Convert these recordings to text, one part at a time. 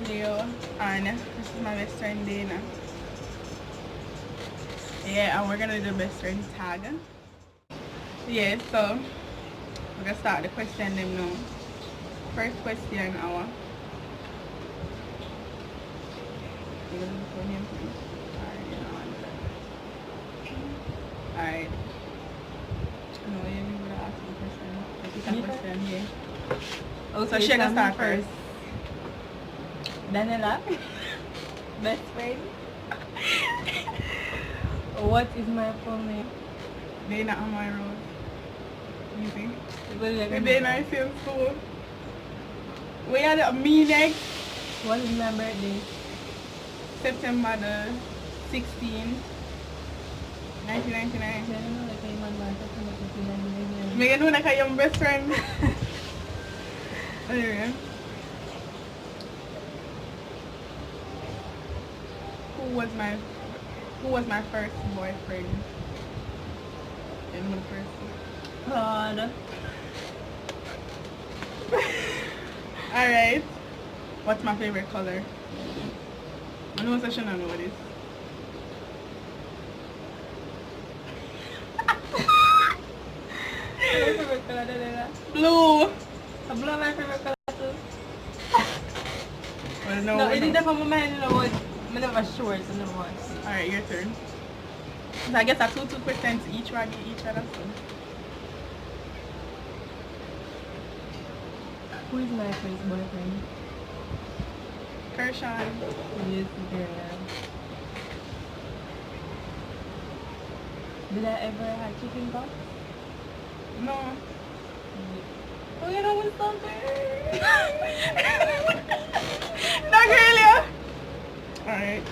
Leo, and this is my best friend Dana. Yeah, and we're gonna do the best friend tag. Yeah, so we're gonna start the question them now. First question, our. Alright. No, you didn't gonna ask the question. Pick a question, yeah. Okay, So she gonna start first. Daniela, best friend. What is my full name? Dana Amaro. Easy. Well, you're We gonna- did nice in school. We had a meeting What is my birthday? September the 16th, 1999. I don't know, like, I'm on my September 15, May ganun na kayong best friend. Anyway. Who was my first boyfriend? And one person. God. Alright. What's my favorite color? I know I should not know what it is. What's my favorite color, Daniela? Blue. Blue my favorite color too. Well, no, No, it no. didn't come from my hand, you know what? I'm never sure, so no one. Alright, your turn. So I guess I 2% each one each other. So. Who is my first boyfriend? Kershaw. Yes, girl. Did I ever have chicken pox? No. Oh, you know what's something? Not really. Alright.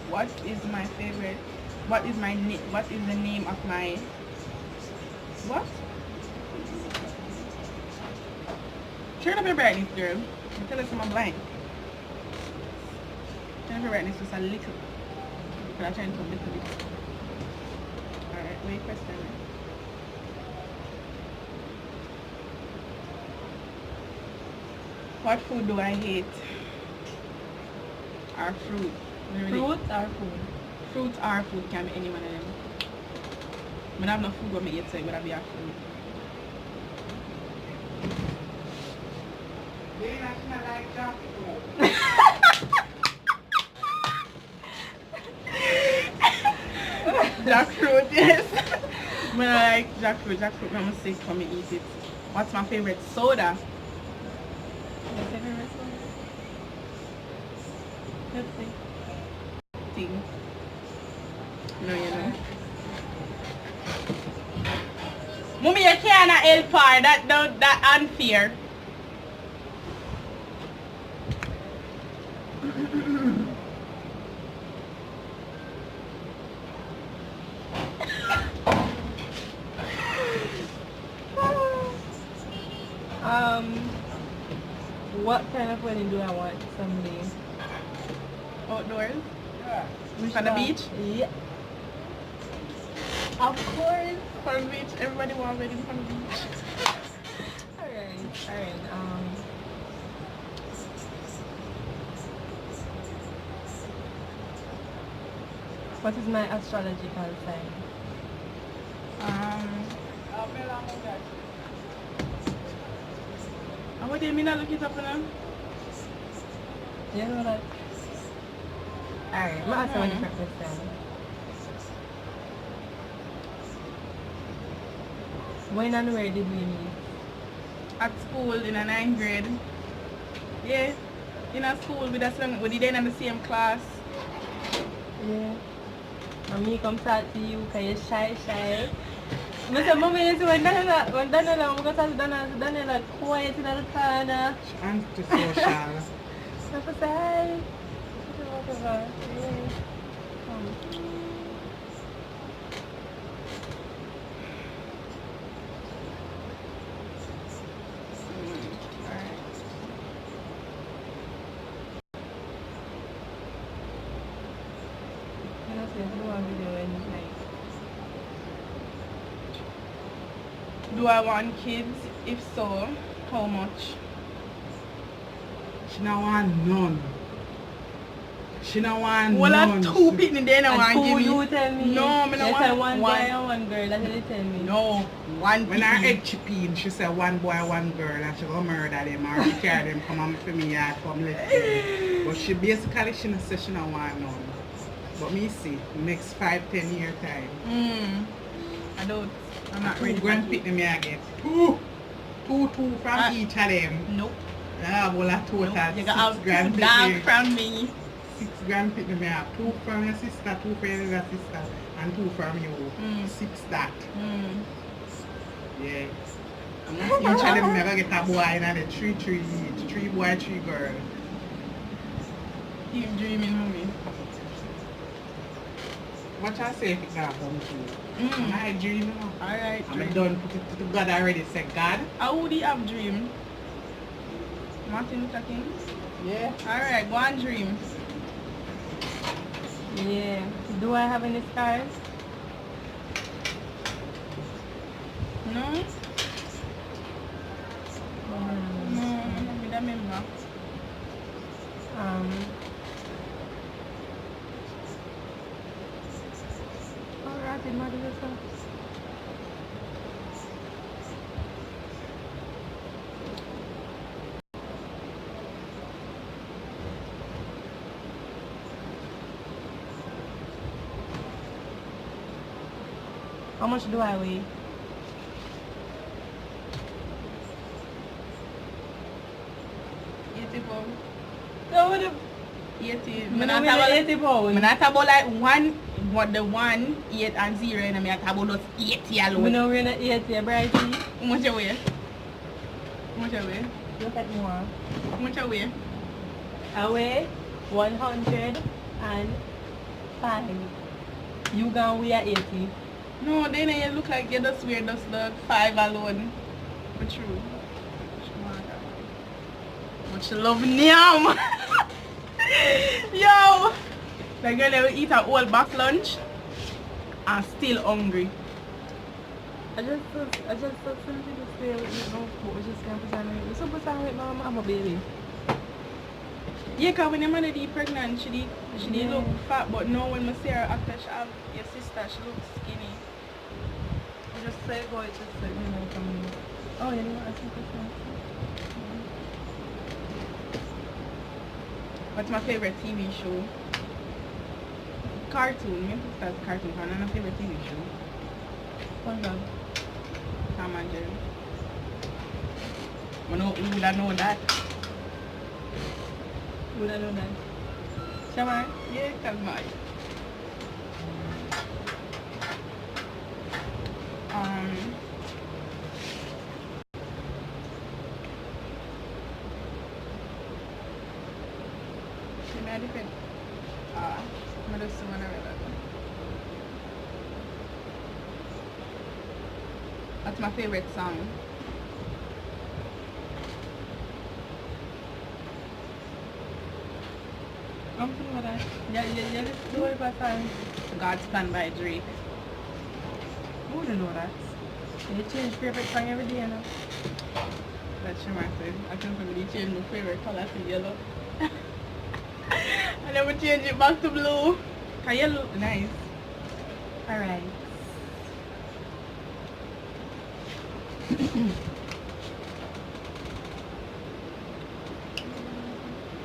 What is my favorite? What is the name of my what? Turn up your brightness, girl. Tell us I'm blank. Turn up your brightness just a little. But I turn it up a little bit. Alright, wait question. What food do I hate? Or fruit? Fruit or food? Fruit or food can be any one of them. I don't have no food when I eat, so it would be a fruit. Jackfruit, yes. When I like jackfruit, I'm sick when I eat it. What's my favorite soda? Your favorite soda? Pepsi. Thing. No, you know. Mommy, you can't help her. That unfair. What kind of wedding do I want someday? Outdoors? Which On the one? beach? Yeah. Of course. On the beach. Everybody want wedding on the beach. Alright. What is my astrological sign? What do you mean I look it up now? You know that? Alright, I'm asking a different question. When and where did we meet? At school in a 9th grade. Yeah. In a school with us, we did in the same class. Yeah. And me come talk to you because you're shy. I said, Mommy, you see when Daniela, I'm going to talk to Daniela quiet in the corner. I'm just so shy. I said, hi. Whatever. Yeah. You know, so you do one video and like Do I want kids? If so, how much? She don't want none. She don't want Well, none. two people they don't And want two give me. you tell me. No, me They no say want one boy and one girl. That's what they tell me. No, one When her people. egg chipping, she said one boy, one girl, and she go murder them or she carry them come on for me yard come let's go. But she basically she not say she don't want none. But me see, next 5-10 year time. I don't. I'm not Two ready. grandpick them I get. Two from each of them. Nope. Yeah, well a total You 6 got out two grandpick. dog from me. 6 grandpick them I have. 2 from your sister, 2 from your other sister, and 2 from you. 6 that. Yeah. Each of them never get a boy and the 3 each. 3 boy, 3 girl. Keep dreaming, homie. What I say if it not come true? I dream now. Alright, I'm dream. done put it to God already. Say God. How would he have dream? Martin Luther King? Yeah. Alright, go on dream. Yeah. Do I have any scars? No? No, I don't remember. Alright, in my yourself. How much do I weigh? So what if 80. I'm not about 80 pounds? I'm not about like the 1, 8 and 0 and I'm about those 80 We alone. know we're not 80, Brighty. How much you weigh? How much you weigh? Look at more. How much you weigh? I weigh 105. You gonna weigh 80. No, then you look like you just wear just the 5 alone. But true. Much love Nyam. Yo! The girl will eat a whole box lunch and still hungry. I just thought something to say with you know, but we just can't put on it. So put on with mama, I'm a baby. Yeah, cause when your mother is pregnant, she did look fat, but now when I see her after she have your sister, she looks skinny. I just say go, it's just like, you know, come. Oh, you know, I think it's nice. What's my favorite TV show? Cartoon. Me put that cartoon fan. And my favorite TV show. SpongeBob. Tom and Jerry. You would have known that. Would I know that? Shamar? Yeah, cause my I different. I'm just one of That's my favorite song. I'm feeling that. Yeah, let's do it by time. God's Plan by Drake. Who wouldn't know that? You change favorite song every day, you know? That's your message. I can probably change my favorite color to yellow. I never change it back to blue. Cause yellow nice. Alright.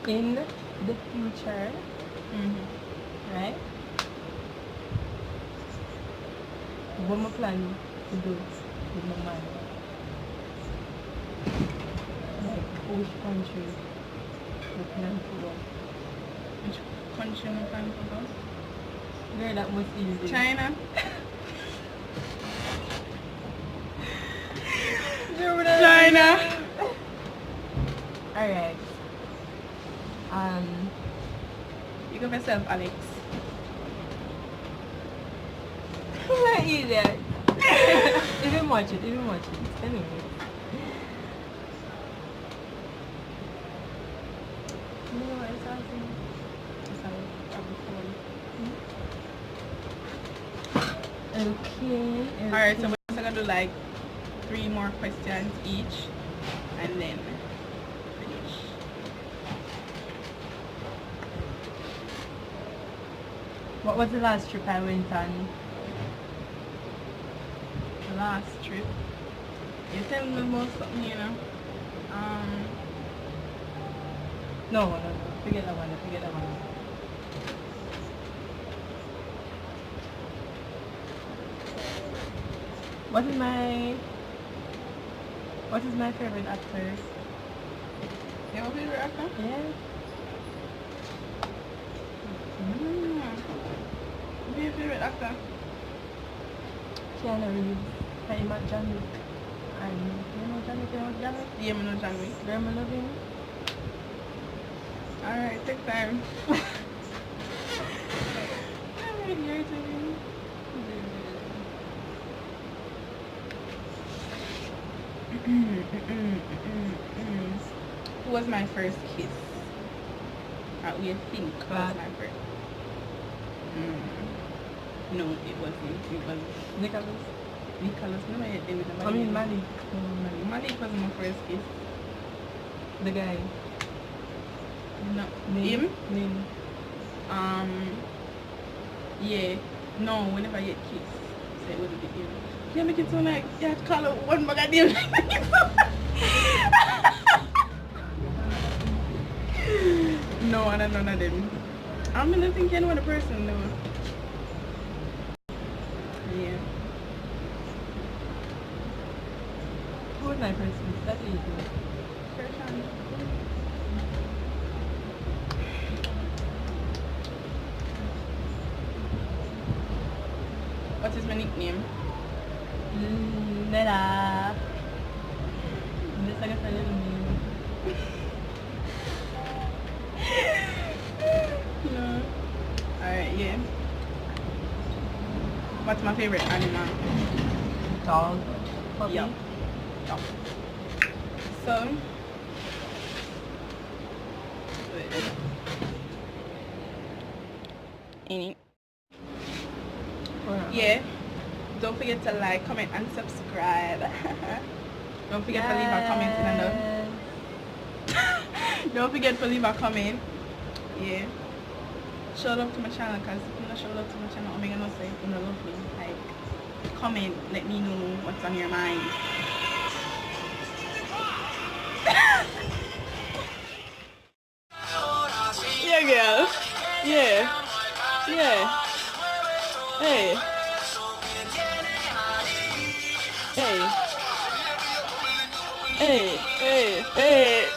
In the future, right? What am I planning to do with my mind? Like, which country we plan to go? Which country am I planning to go? Girl, that was easy. China. China. Alright. You go yourself, Alex. Not easy. Even watch it. Anyway. No, it's awesome. Okay. Alright, so we're gonna do like 3 more questions each, and then finish. What was the last trip I went on? The last trip. You tell me about something, you know. No. Forget that one. What is my favorite actor? Your favorite actor? Yeah. Who's your favorite actor? Keanu Reeves. Hey, Matt John Wick. And you know John Wick? Yeah, I know John Wick. Girl, I love him. Alright, take time. I'm really irritating. Who was my first kiss? What do you think was Brad. my first? No, it wasn't. It was Nicholas. Nicholas. No, I did with the I mean Malik. Malik was my first kiss. The guy. No. Name. Him? Name. Yeah. No, whenever you kiss. So it would be him. Yeah, make it sound like you have to call out one bag of names. No, I don't know none of them. I'm gonna think you know the person though. Yeah. Who was my first kiss? That's easy. What is my nickname? Nella. Just like a little name. No. Alright, yeah. What's my favorite animal? Dog. Puppy. Yup. So, any yeah, don't forget to like, comment and subscribe. Don't forget to leave a comment in the don't forget to leave a comment. Yeah, show love to my channel, because if you don't show love to my channel, I'm gonna say you know love me. Like, comment, let me know what's on your mind. Yeah, girl. Yeah. Yeah. Hey. Hey. Hey. Hey. Hey.